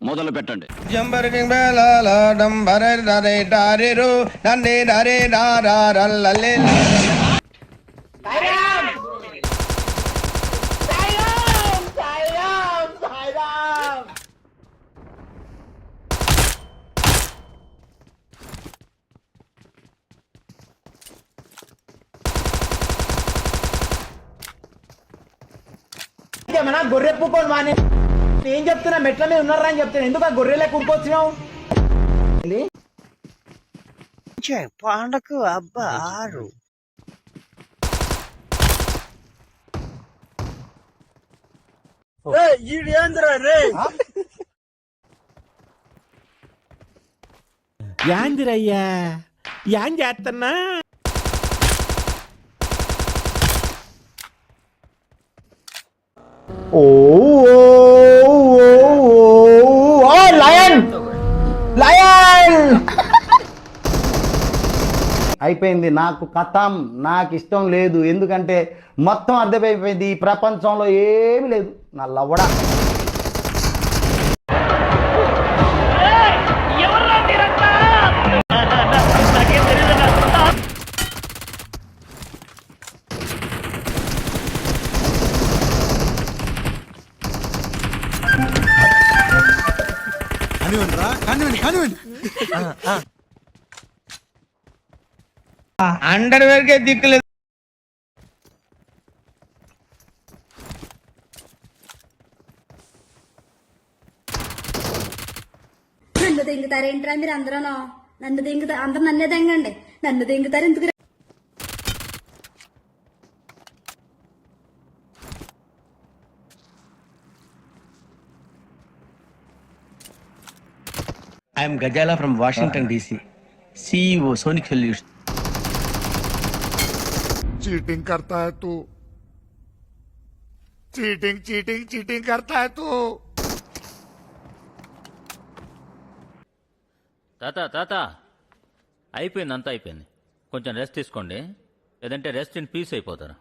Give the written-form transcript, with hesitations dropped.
మొదలు పెట్టండి. మన గొర్రె పూకొని వాని ఏం చెప్తున్నా మెట్ల మీద ఉన్నారా అని చెప్తున్నా ఎందుకు ఆ గొర్రెలే కూరుకొచ్చినావు పండకు అబ్బా 6 యాందిరయ్యా యాం చేస్తున్నా లయన్ లయన్ అయిపోయింది. నాకు కథం, నాకు ఇష్టం లేదు. ఎందుకంటే మొత్తం అర్థమైపోయింది, ఈ ప్రపంచంలో ఏమి లేదు. నా లవడ అండర్వేర్ కే దిక్కులేదు. నన్ను దింగుతారేంట్రా మీరు అందరూ? నన్ను దింగుతారు అందరు, నన్నే దింగండి. నన్ను దింగుతారు ఎందుకు? I am Gajala from Washington DC, CEO Sonic Solutions. Cheating करता है तू, चीटिंग चीटिंग चीटिंग करता है तू। తాత అయిపోయింది, అంతా అయిపోయింది. కొంచెం రెస్ట్ తీసుకోండి, లేదంటే రెస్ట్ ఇన్ పీస్ అయిపోతారు.